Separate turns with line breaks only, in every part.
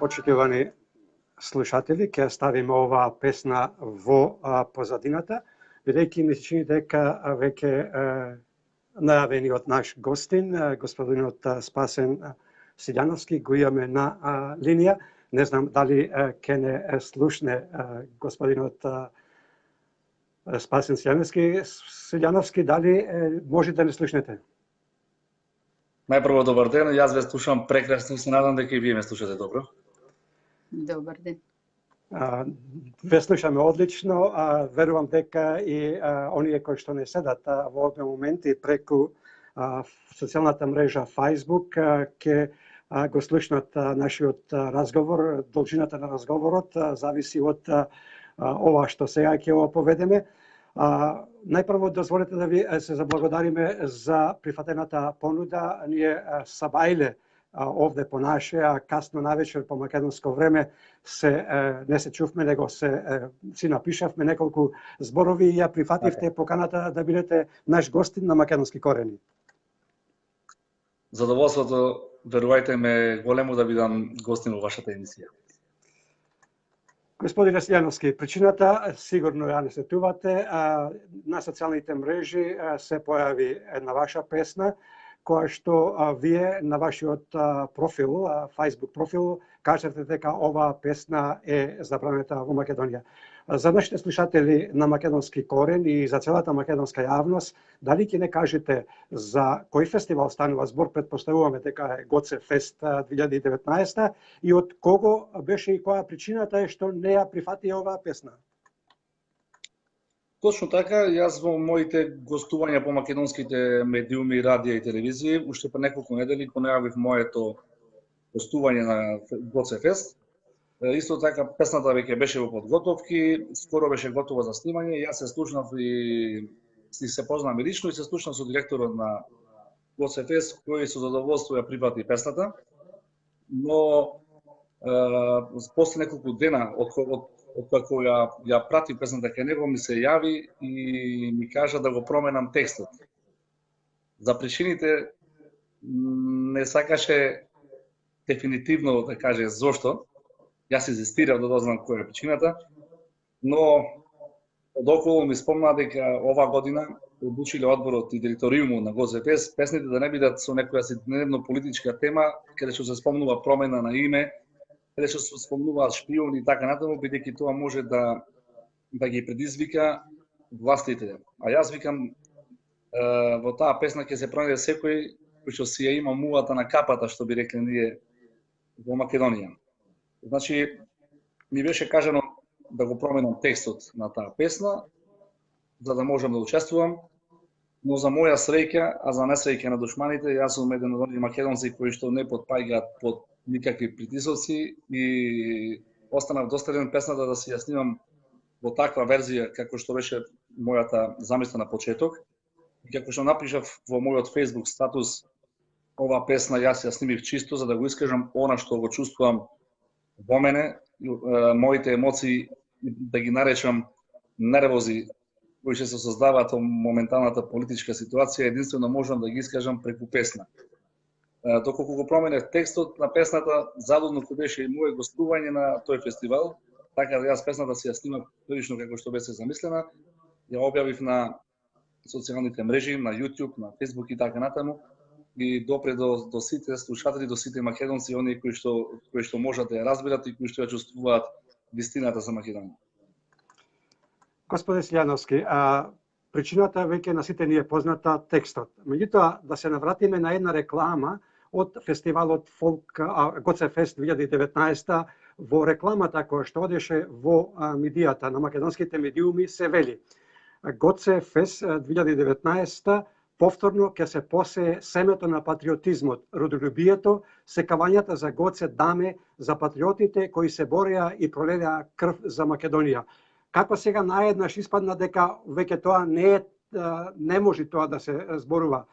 Очекувани слушатели, ќе ставиме оваа песна во позадината, бидејќи ми се чини дека веќе најавениот наш гостин, господинот Спасен Силјановски, го имаме на линија. Не знам дали ќе не слушне господинот Спасен Силјановски, дали може да не слушнете?
Најпрво добар ден, јас ве слушам прекрасно, се надам дека и вие ме слушате добро.
Добар ден.
Ве слушаме одлично, верувам дека и оние кои што не седат во овој момент и преку социјалната мрежа Facebook ќе го слушнат нашиот разговор. Должината на разговорот зависи од ова што сега ќе оповедеме. Најпрво дозволете да ви се заблагодариме за прифатената понуда. Ние сабајле овде по наше, а касно навечер по македонско време не се чувме, него си напишавме неколку зборови и ја прифативте поканата да бидете наш гостин на Македонски корени.
Задоволството, верувајте ме, големо да бидам гостин во вашата емисија.
Господине Силјановски, причината сигурно ја не сетувате, на социјалните мрежи се појави една ваша песна, која што вие на вашиот профил, Facebook профил, кажете дека оваа песна е забранета во Македонија. За нашите слушатели на Македонски корен и за целата македонска јавност, дали ќе не кажете за кој фестивал станува збор? Предпоставуваме дека е Гоце Фест 2019 и од кого беше и која причината е што не ја прифати оваа песна?
Точно така, јас во моите гостувања по македонските медиуми, радија и телевизија, уште пред неколку недели го најавив моето гостување на Гоце Фест. Исто така, песната веќе беше во подготовки, скоро беше готова за снимање. Јас се слушнав и се познам и лично и се слушнав со директорот на Гоце Фест, кој со задоволство ја прифати песната. Но после неколку дена откако ја прати песната кај него, ми се јави и ми кажа да го променам текстот. За причините не сакаше дефинитивно да каже зошто. Јас инзистирав да дознам која е причината, но одоколу ми спомна дека оваа година одлучиле одборот и директориумот на Гоце Фест песните да не бидат со некоја дневно политичка тема, каде што се спомнува промена на име, каде што се спомнуваат шпиони и така натаму, бидејќи тоа може да ги предизвика властите. А јас викам, во таа песна ќе се пронајде секој кој што си ја има мувата на капата, што би рекле ние во Македонија. Значи, ми беше кажано да го променам текстот на таа песна, за да можам да учествувам, но за моја среќа, а за несреќа на душманите, јас сум еден од оние македонци кои што не потпаѓаат под никакви притисоци и останав достаден песната да си ја снимам во таква верзија како што беше мојата замисла на почеток. И како што напишав во мојот Facebook статус, оваа песна јас ја снимив чисто за да го искажам она што го чувствувам во мене, моите емоции, да ги наречам нервози кои се создаваат во моменталната политичка ситуација, единствено можам да ги искажам преку песна. Доколку го променев текстот на песната, задудно кој беше и моје гостување на тој фестивал, така да јас песната си ја снимав прилично како што беше замислена, ја објавив на социјалните мрежи, на YouTube, на Facebook и така натаму, и допре до сите слушатели, до сите македонци, оние кои што можат да ја разберат и кои што ја чувствуваат вистината за Македонија.
Господин Силјановски, причината веќе на сите ни е позната текстот. Меѓутоа, да се навратиме на една реклама од фестивалот Гоце Фест 2019, во рекламата која што одеше во медијата на македонските медиуми се вели: Гоце Фест 2019 повторно ќе се посее семето на патриотизмот, родолюбието, секавањата за Гоце Даме, за патриотите кои се бореа и пролелеа крв за Македонија. Како сега наеднаш испадна дека веќе тоа не може тоа да се зборува,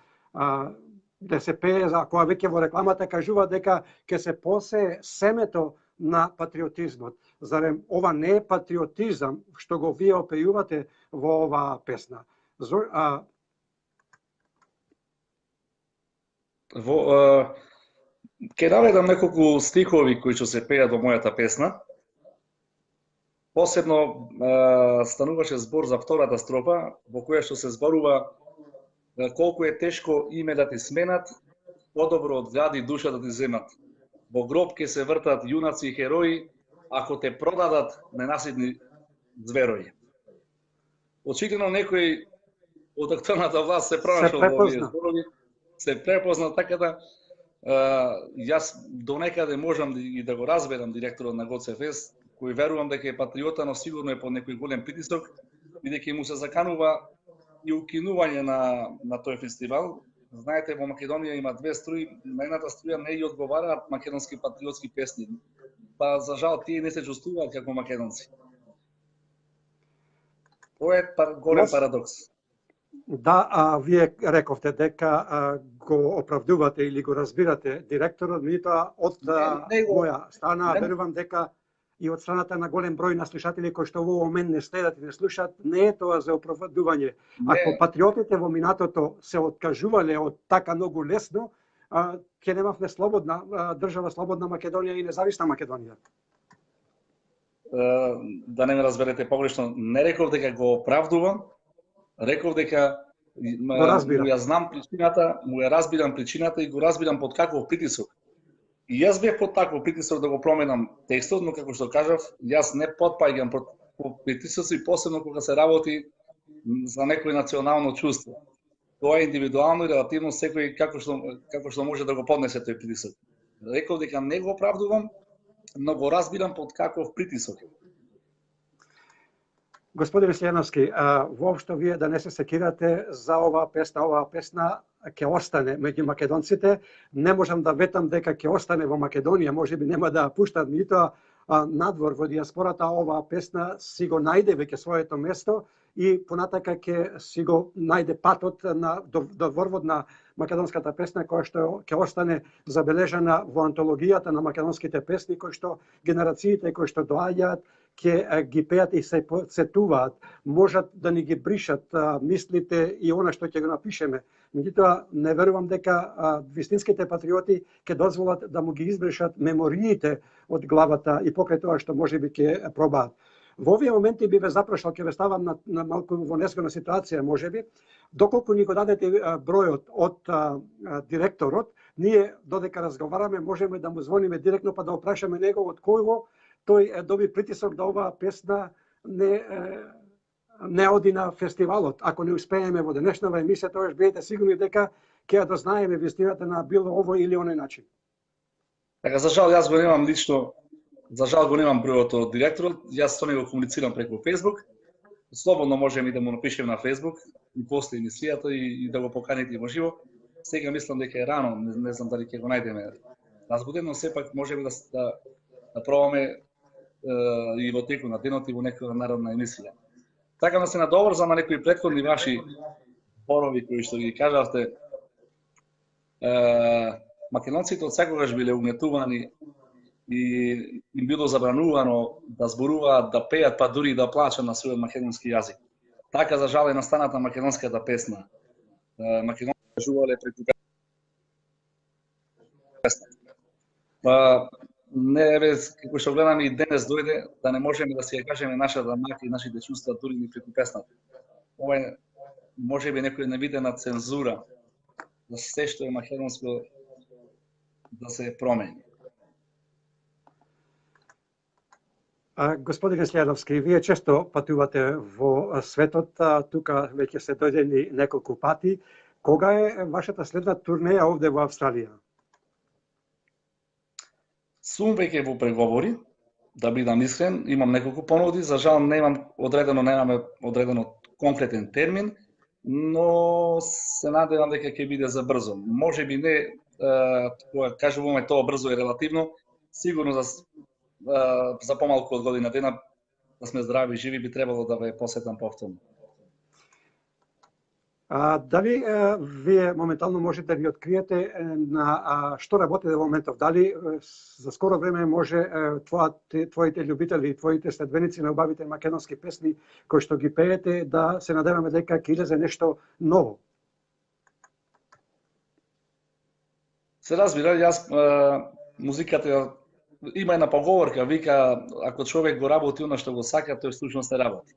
да се пее, кога веќе во рекламата кажува дека ќе се посее семето на патриотизмот. Зарем ова не е патриотизам што го вие опејувате во оваа песна?
Ќе наведам неколку стихови кои што се пеат во мојата песна. Посебно стануваше збор за втората строфа, во која што се зборува колку е тешко име да ти сменат, подобро од гади душа да ти земат. Во гроб ќе се вртат јунаци и херои, ако те продадат ненаситни зверои. Очигледно некој од актуелната власт се пронаšao во овие зборови, се препозна, така да јас донекаде можам и да го разберам директорот на ГЦФЕС, кој верувам дека е патриота, но сигурно е под некој голем притисок, бидејќи му се заканува и укинување на тој фестивал. Знаете, во Македонија има две струи, на едната струја не ја одговараат македонски патриотски песни. Па за жал тие не се чувствуваат како македонци. Тоа е голем парадокс.
Да, вие рековте дека го оправдувате или го разбирате директорот, меѓутоа од моја страна верувам дека и од страната на голем број на слушатели кои што во момент не следат и не слушаат, не е тоа за оправдување. Ако патриотите во минатото се откажувале од така многу лесно, ќе немавме слободна држава, слободна Македонија и независна Македонија.
Да не ме разберете погрешно, не реков дека го оправдувам, реков дека му ја знам причината, му ја разбирам причината и го разбирам под каков притисок. И јас бев под таков притисок да го променам текстот, но како што кажав, јас не потпаѓам под притисоци, посебно кога се работи за некој национално чувство. Тоа е индивидуално и релативно секој како што може да го поднесе тој притисок. Реков дека не го оправдувам, но го разбирам под каков притисок.
Господин Веселиновски, воопшто вие да не се секирате за оваа песна ќе остане меѓу македонците. Не можам да ветам дека ќе остане во Македонија, можеби нема да ја пуштат, меѓутоа надвор во диаспората оваа песна си го најде веќе своето место и понатака ќе си го најде патот до ворвод на македонската песна, која што ќе остане забележана во антологијата на македонските песни, кои што генерациите кои што доаѓаат ќе ги пеат и се сетуваат, можат да ни ги бришат мислите и она што ќе го напишеме. Меѓутоа, не верувам дека вистинските патриоти ќе дозволат да му ги избришат мемориите од главата и покрај тоа што можеби ќе пробаат. Во овие моменти би ве запрашал, ќе ве ставам на малку во незгодна ситуација, можеби, доколку ни го дадете бројот од директорот, ние додека разговараме можеме да му звониме директно па да опрашаме него од кој тој доби притисок да оваа песна не оди на фестивалот. Ако не успееме во денешнава емисија, тогаш бидете сигурни дека ќе ја дознаеме вистината на било овој или оној начин.
Така, за жал, јас го немам лично, за жал го немам бројот од директорот, јас со него комуницирам преку Facebook. Слободно можеме и да му напишем на Facebook и после емисијата и да го поканите во живо. Сега мислам дека е рано, не знам дали ќе го најдеме разбуден, но сепак можеме да пробаме и во теку на денот и во некоја народна емисија. Така да се надоврзам на некои претходни ваши зборови кои што ги кажавте. Македонците од секогаш биле угнетувани и им било забранувано да зборуваат, да пеат, па дури да плачат на својот македонски јазик. Така за жал е настаната македонската песна. Македонците кажувале преку песна. Не ве, како што гледаме и денес дојде, да не можеме да си ја кажеме нашата мака и нашите чувства дури ни преку песната. Ова е можеби некоја невидена цензура за се што е македонско да се промени.
Господин Следовски, вие често патувате во светот, тука веќе се дојдени неколку пати. Кога е вашата следна турнеја овде во Австралија?
Сум веќе во преговори, да бидам искрен, имам неколку понуди, за жал немаме одредено конкретен термин, но се надевам дека ќе биде за брзо. Можеби не, кога кажуваме тоа брзо е релативно, сигурно за помалку од година дена, да сме здрави и живи, би требало да ве посетам повторно.
Дали вие моментално можете да ви откриете на што работите во моментов? Дали за скоро време може твоите љубители и твоите следбеници на убавите македонски песни кои што ги пеете да се надеваме дека ќе излезе нешто ново?
Се разбира, јас музиката има една поговорка, вика ако човек го работи она што го сака, тој всушност не работи.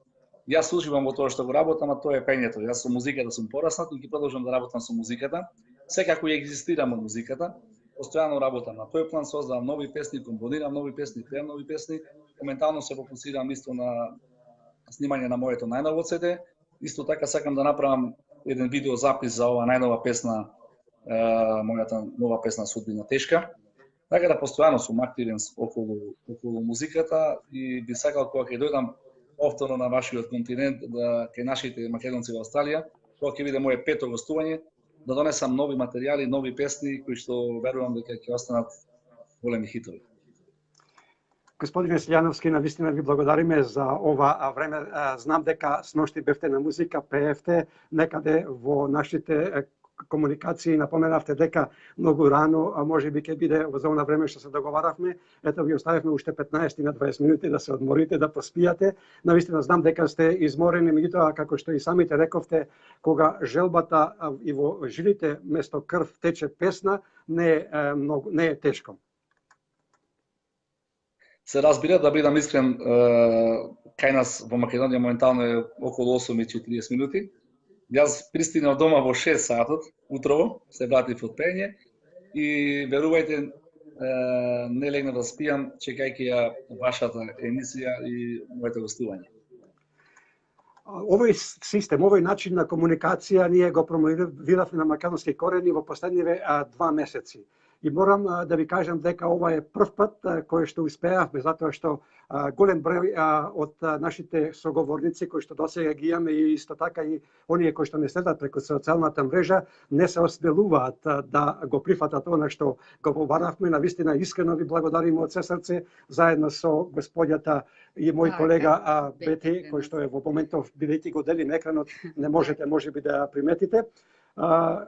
Јас уживам во тоа што го работам, а тоа е пењето. Јас со музиката сум пораснат и ќе продолжам да работам со музиката. Секако ја екзистирам од музиката, постојано работам на тој план, создавам нови песни, компонирам нови песни, пеам нови песни. Моментално се фокусирам исто на снимање на моето најново CD. Исто така сакам да направам еден видео запис за оваа најнова песна, мојата нова песна Судбина тешка. Така да постојано сум активен околу музиката и би сакал кога ќе дојдам повторно на вашиот континент, да кај нашите македонци во Австралија, кога ќе биде моје пето гостување, да донесам нови материјали, нови песни кои што верувам дека ќе останат големи хитови.
Господине Силјановски, навистина ви благодариме за ова време. Знам дека сношти бевте на музика, пеевте некаде во нашите комуникации, напоменавте дека многу рано, а може би ќе биде во зона време што се договаравме. Ето ви оставивме уште 15 на 20 минути да се одморите, да поспијате. Навистина знам дека сте изморени, меѓутоа како што и самите рековте, кога желбата и во жилите место крв тече песна, не е тешко.
Се разбира, да бидам искрен, кај нас во Македонија моментално е околу 8:40 минути. Јас пристигнав дома во 6 сатот утрово, се вратив од пење и верувајте, не легнав да спијам, чекајќи ја вашата емисија и моето гостување.
Овој систем, овој начин на комуникација ние го промовиравме на Македонски корени во последниве 2 месеци. И морам да ви кажам дека ова е прв пат кој што успеавме, затоа што голем број од нашите соговорници кои што досега ги имаме и исто така и оние кои што не следат преку социјалната мрежа не се осмелуваат да го прифатат она што го побаравме. Навистина искрено ви благодариме од се срце, заедно со господјата и мој колега Бети, кој што е во моментов, бидејќи го делим екранот, не можете можеби да ја приметите.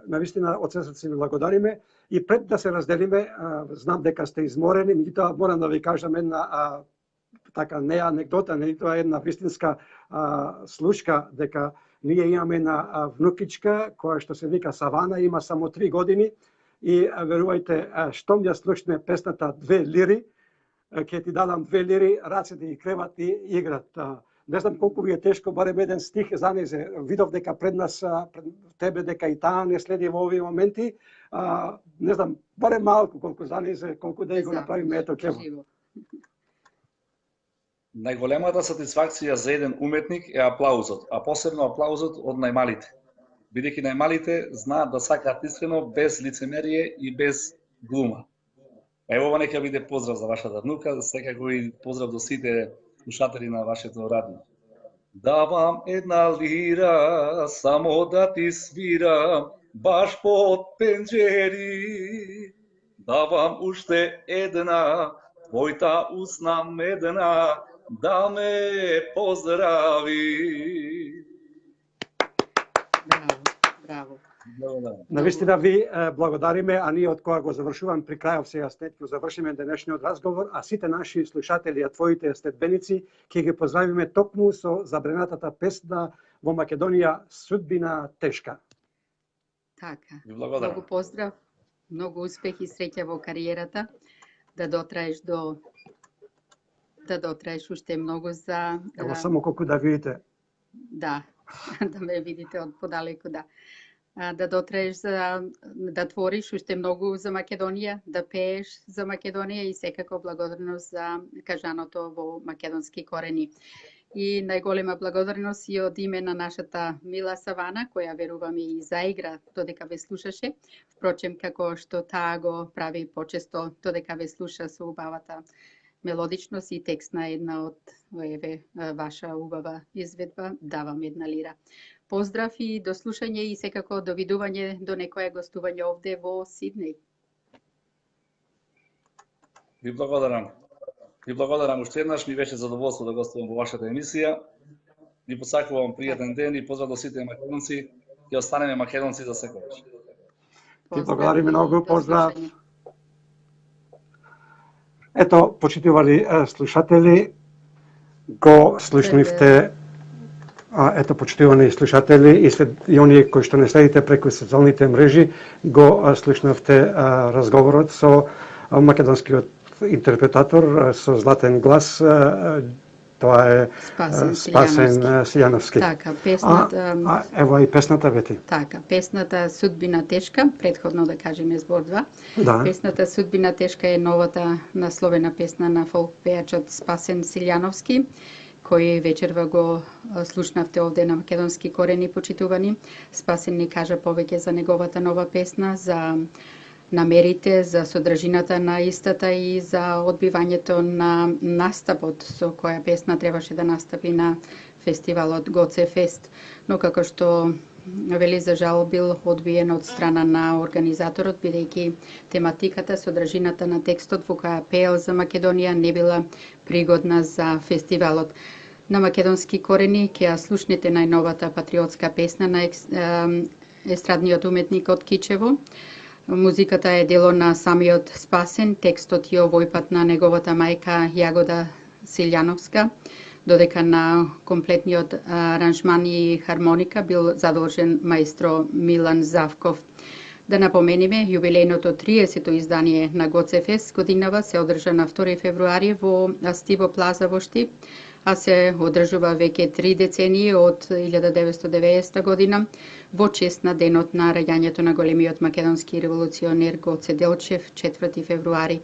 Навистина од се срце ви благодариме и пред да се разделиме, знам дека сте изморени, меѓутоа морам да ви кажам една така не анекдота, не тоа една вистинска случка, дека ние имаме една внукичка која што се вика Савана, има само 3 години и верувајте, штом ја слушне песната 2 лири, ќе ти дадам 2 лири, рацете и креват и играт. Не знам колку ви е тешко, барем еден стих за незе. Видов дека пред нас, пред тебе, дека и таа не следи во овие моменти. Не знам, барем малку колку за незе, колку да го направиме, ето кево.
Најголемата сатисфакција за еден уметник е аплаузот, а посебно аплаузот од најмалите. Бидејќи најмалите знаат да сакаат искрено, без лицемерие и без глума. Ево ова нека биде поздрав за вашата внука, секако и поздрав до сите слушатели на вашето радио. Давам една лира, само да ти свирам, баш под пенџери. Давам уште една, твојта усна медена, да ме поздрави.
Браво.
Навистина ви благодариме, а ние од кога го завршувам при крајов сега след ќе завршиме денешниот разговор, а сите наши слушатели, а твоите следбеници, ќе ги поздравиме токму со забренатата песна во Македонија Судбина тешка.
Така. Многу поздрав, многу успех и среќа во кариерата, да дотраеш уште многу за
Ево само колку да видите.
Да, да ме видите од подалеку, да. Да дотраеш да твориш уште многу за Македонија, да пееш за Македонија и секако благодарност за кажаното во македонски корени. И најголема благодарност и од име на нашата мила Савана, која верувам и заигра додека ве слушаше. Впрочем, како што таа го прави почесто додека ве слуша со убавата мелодичност и текст на една од ваша убава изведба, давам една лира. Поздрав и до слушање и секако до видување до некое гостување овде во Сиднеј.
Ви благодарам. Ви благодарам уште еднаш, ми беше задоволство да гостувам во вашата емисија. Ви посакувам пријатен ден и поздрав до сите македонци. Ќе останеме македонци за секогаш.
Ви благодариме многу, поздрав. Ето, почитували слушатели, го слушнивте ето, почитувани слушатели и оние кои што не следите преку социјалните мрежи, го слушнавте разговорот со македонскиот интерпретатор со златен глас. Тоа е Спасен Силјановски.
Така, песната...
Ево и песната, вети.
Така, песната Судбина тешка, предходно да кажеме збор 2.
Да.
Песната Судбина тешка е новата насловена песна на фолк пејачот Спасен Силјановски, кој вечерва го слушнавте овде на Македонски корени почитувани. Спасен ни кажа повеќе за неговата нова песна, за намерите, за содржината на истата и за одбивањето на настапот со која песна требаше да настапи на фестивалот Гоце Фест. Но како што вели, за жал бил одбиен од страна на организаторот, бидејќи тематиката, содржината на текстот во која пеел за Македонија не била пригодна за фестивалот. На Македонски корени ќе ја слушнете најновата патриотска песна на естрадниот уметник од Кичево. Музиката е дело на самиот Спасен, текстот е овој пат на неговата мајка Јагода Силјановска, додека на комплетниот аранжман и хармоника бил задолжен маестро Милан Завков. Да напомениме, јубилејното 30-то издание на Гоце Фест годинава се одржа на 2 февруари во Астиво Плаза во Штип, а се одржува веќе 3 децении од 1990 година во чест на денот на раѓањето на големиот македонски револуционер Гоце Делчев, 4 февруари.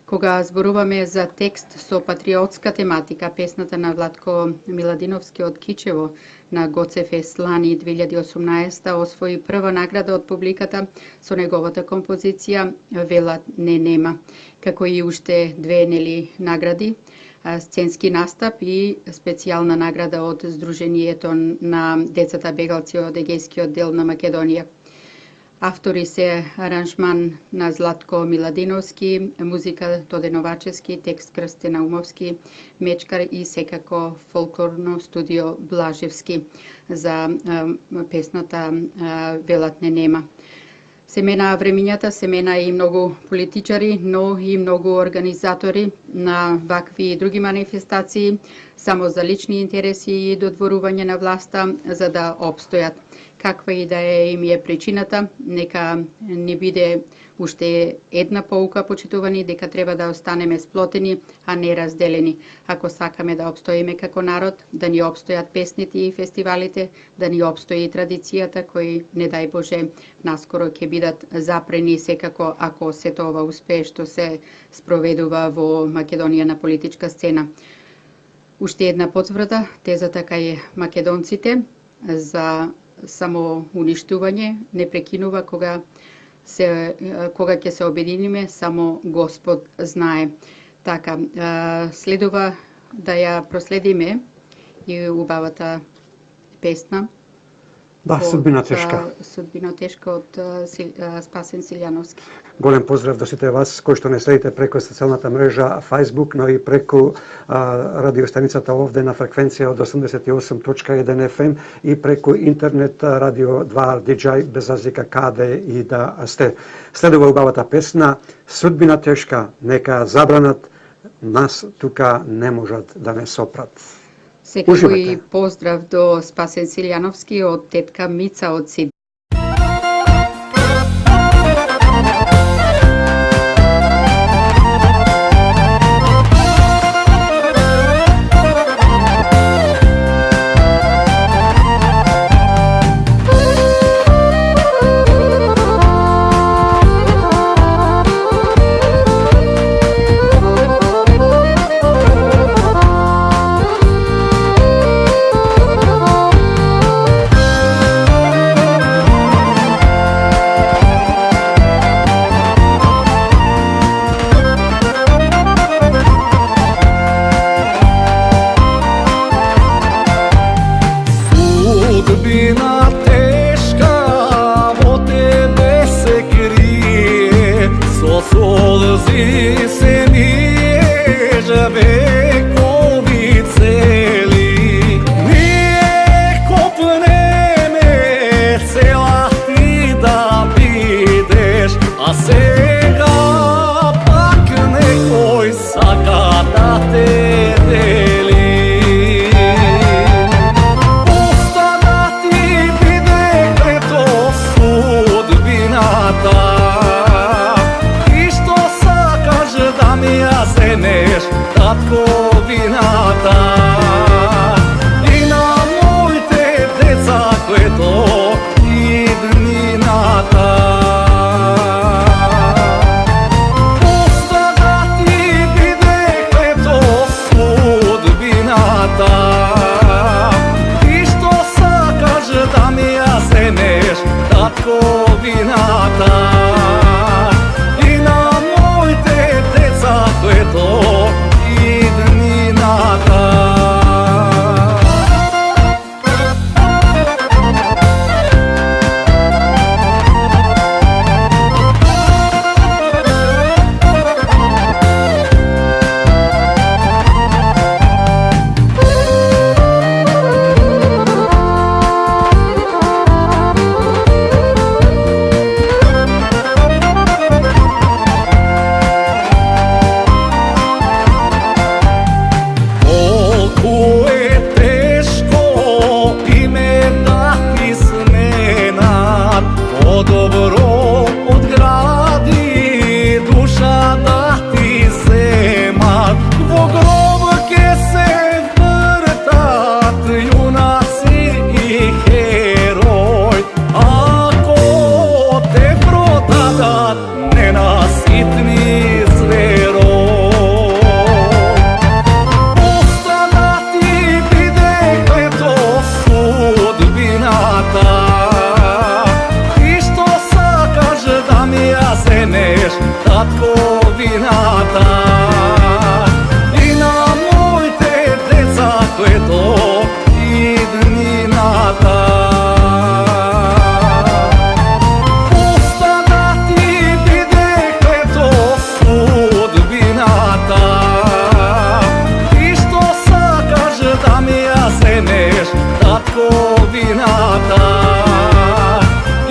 Кога зборуваме за текст со патриотска тематика, песната на Владко Миладиновски од Кичево на Гоце Фест лани 2018 освои прва награда од публиката со неговата композиција Велат не нема, како и уште 2 награди, сценски настап и специјална награда од Сдруженијето на децата бегалци од Егејскиот дел на Македонија. Автори се аранжман на Златко Миладиновски, музика Тоде Новачевски, текст Крстен Наумовски, Мечкар и секако фолклорно студио Блажевски за песната Велат не нема. Се мена времињата, се мена и многу политичари, но и многу организатори на вакви и други манифестации, само за лични интереси и додворување на власта за да обстојат. Каква и да им е причината, нека не биде уште една поука, почитувани, дека треба да останеме сплотени, а не разделени. Ако сакаме да обстоиме како народ, да ни обстојат песните и фестивалите, да ни обстои традицијата, кои, не дај Боже, наскоро ќе бидат запрени секако ако сето ова успее што се спроведува во Македонија на политичка сцена. Уште една потврда, тезата кај македонците за само уништување не прекинува кога ќе се обединиме, само Господ знае. Така, следува да ја проследиме и убавата песна.
Да, Судбина тешка.
Судбина тешка од Спасен Силјановски.
Голем поздрав до сите вас кои што не следите преку социјалната мрежа Facebook, но и преку радиостаницата овде на фреквенција од 88.1 FM и преку интернет радио 2 RDJ без разлика каде и да сте. Следува убавата песна Судбина тешка, нека забранат, нас тука не можат да не сопрат.
Секако и поздрав до Спасен Силјановски од тетка Мица од Сид.
татковината и на моите деца което иднината. Остана ти биде което судбината и што сакаш да ми ја земеш татковината и на моите деца което иднината. Добро од гради душа да ти земат, во гроб ке се вртат јунаци и херој, ако те продадат ненаситни зверој. Остана ти биде ето судбината земеш татковината и на моите деца което иднината. Остана ти биде което судбината и што сакаш да ми ја земеш татковината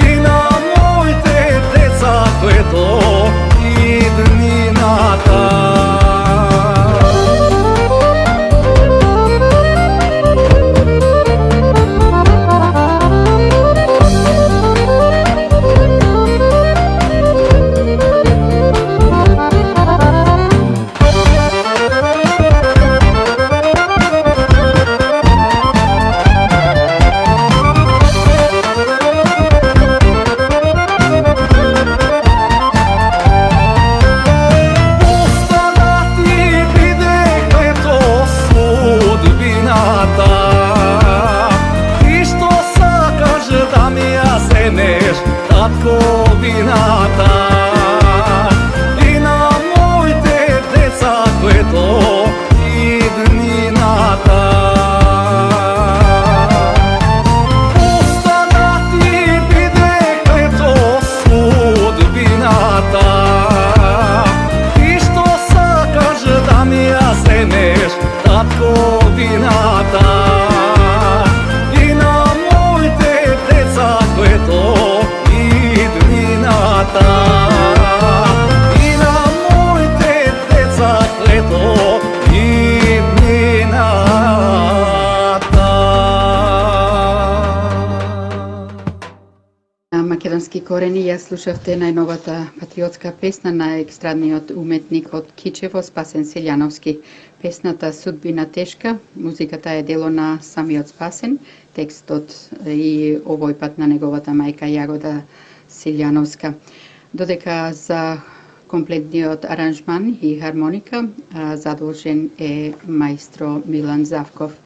и на моите деца което иднината. И што сакаш да ми ја земеш татковината и на моите деца което иднината. Остана ти биде ето судбината и што сакаш да ми ја земеш татковината и на моите деца което иднината и на моите деца което иднината.
Македонски корени, ја слушавте најновата патриотска песна на екстрадниот уметник од Кичево, Спасен Силјановски. Песната "Судбина тешка", музиката е дело на самиот Спасен, текстот и овој пат на неговата мајка Јагода Силјановска. Додека за комплетниот аранжман и хармоника задолжен е маестро Милан Завков.